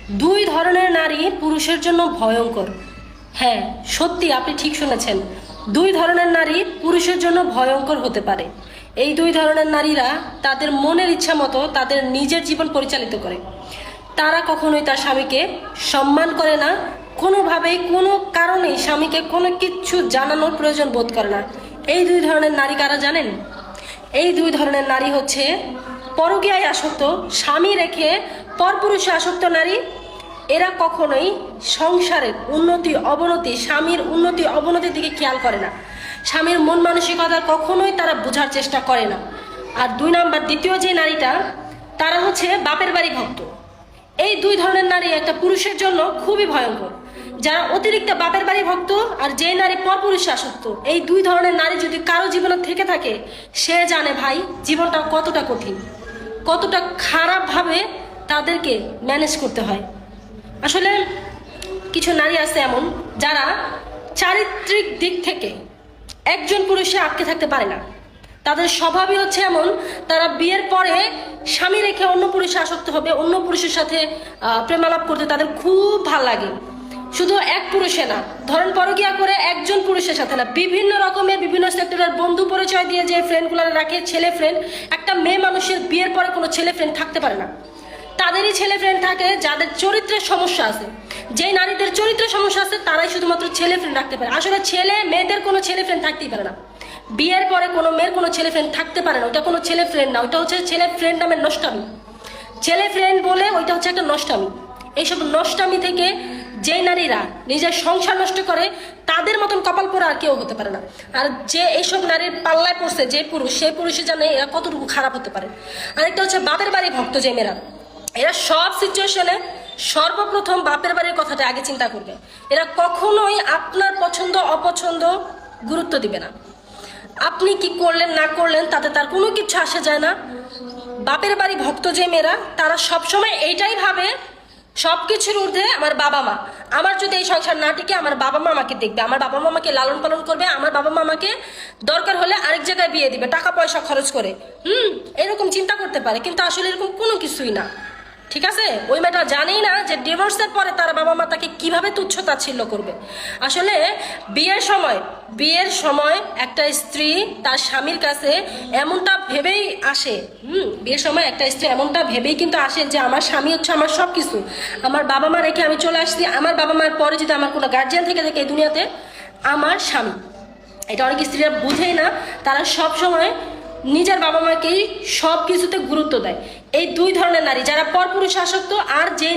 দুই ধরনের নারী পুরুষের জন্য ভয়ঙ্কর। হ্যাঁ, সত্যি আপনি ঠিক শুনেছেন। দুই ধরনের নারী পুরুষের জন্য ভয়ঙ্কর হতে পারে। এই দুই ধরনের নারীরা তাদের মনের ইচ্ছা মতো তাদের নিজের জীবন পরিচালিত করে। তারা কখনোই তার স্বামীকে সম্মান করে না, কোনোভাবেই কোনো কারণেই স্বামীকে কোনো কিচ্ছু জানানোর প্রয়োজন বোধ করে না। এই দুই ধরনের নারী কারা জানেন? এই দুই ধরনের নারী হচ্ছে পরকীয়ায় আসক্ত, স্বামী রেখে পরপুরুষে আসক্ত নারী। এরা কখনোই সংসারের উন্নতি অবনতি, স্বামীর উন্নতি অবনতির দিকে খেয়াল করে না। স্বামীর মন মানসিকতা কখনোই তারা বোঝার চেষ্টা করে না। আর দুই নাম্বার, দ্বিতীয় যে নারীটা, তারা হচ্ছে বাপের বাড়ি ভক্ত। এই দুই ধরনের নারী একটা পুরুষের জন্য খুবই ভয়ঙ্কর। যারা অতিরিক্ত বাপের বাড়ি ভক্ত আর যে নারী পরপুরুষে আসক্ত, এই দুই ধরনের নারী যদি কারো জীবনে থেকে থাকে, সে জানে ভাই জীবনটা কতটা কঠিন, কতটা খারাপভাবে তাদেরকে ম্যানেজ করতে হয়। আসলে কিছু নারী আছে এমন যারা চারিত্রিক দিক থেকে একজন পুরুষে আটকে থাকতে পারে না। তাদের স্বভাবই হচ্ছে এমন, তারা বিয়ের পরে স্বামী রেখে অন্য পুরুষে আসক্ত হবে, অন্য পুরুষের সাথে প্রেমালাপ করতে তাদের খুব ভাল লাগে। শুধু এক পুরুষে না, ধরেন পরকীয়া করে একজন পুরুষের সাথে না, বিভিন্ন রকমের বিভিন্ন সেক্টরের বন্ধু পরিচয় দিয়ে যে ফ্রেন্ডগুলো রাখে, ছেলে ফ্রেন্ড। একটা মেয়ে মানুষের বিয়ের পরে কোনো ছেলে ফ্রেন্ড থাকতে পারে না। তাদেরই ছেলে ফ্রেন্ড থাকে যাদের চরিত্রের সমস্যা আছে। যেই নারীদের চরিত্রের সমস্যা আছে তারাই শুধুমাত্র ছেলে ফ্রেন্ড রাখতে পারে। আসলে ছেলে মেয়েদের কোনো ছেলে ফ্রেন্ড থাকতেই পারে না। বিয়ের পরে কোনো মেয়ের কোনো ছেলে ফ্রেন্ড থাকতে পারে না। ওটা কোনো ছেলে ফ্রেন্ড না, ওটা হচ্ছে ছেলে ফ্রেন্ড নামের নষ্টামি। ছেলে ফ্রেন্ড বলে ওইটা হচ্ছে একটা নষ্টামি। এইসব নষ্টামি থেকে যে নারীরা নিজের সংসার নষ্ট করে, তাদের মতন কপাল পোড়া আর কেউ হতে পারে না। আর যে এইসব নারীর পাল্লায় পড়ছে যে পুরুষ, সেই পুরুষে জানে এরা কতটুকু খারাপ হতে পারে। আরেকটা হচ্ছে বাপের বাড়ি ভক্ত যে মেয়েরা, এরা সব সিচুয়েশনে সর্বপ্রথম বাপের বাড়ির কথাটা আগে চিন্তা করবে। এরা কখনোই আপনার পছন্দ অপছন্দ গুরুত্ব দিবে না। আপনি কি করলেন না করলেন তাতে তার কোনো কিছু আসে যায় না। বাপের বাড়ি ভক্ত যে মেয়েরা, তারা সবসময় এইটাই ভাবে সব কিছুর ঊর্ধ্বে আমার বাবা মা। আমার যদি এই সংসার না টিকে, আমার বাবা মা আমাকে দেখবে, আমার বাবা মা আমাকে লালন পালন করবে, আমার বাবা মা আমাকে দরকার হলে আরেক জায়গায় বিয়ে দিবে টাকা পয়সা খরচ করে। এরকম চিন্তা করতে পারে, কিন্তু আসলে এরকম কোনো কিছুই না। ঠিক আছে, ওই মেয়েটা জানেই না যে ডিভোর্সের পরে তার বাবা মা তাকে কিভাবে তুচ্ছ তাচ্ছিল্য করবে। আসলে বিয়ের সময় একটা স্ত্রী তার স্বামীর কাছে এমনটা ভেবেই আসে। বিয়ের সময় একটা স্ত্রী এমনটা ভেবেই কিন্তু আসে যে আমার স্বামী হচ্ছে আমার সব কিছু। আমার বাবা মা রেখে আমি চলে আসছি, আমার বাবা মার পরে যদি আমার কোনো গার্জিয়ান থেকে থাকে এই দুনিয়াতে, আমার স্বামী। এটা অনেক স্ত্রীরা বুঝেই না। তারা সব সময় নিজের বাবা মাকেই সব কিছুতে গুরুত্ব দেয়। এই দুই ধরনের নারী, যারা পরপুরুষে আসক্ত আর যেই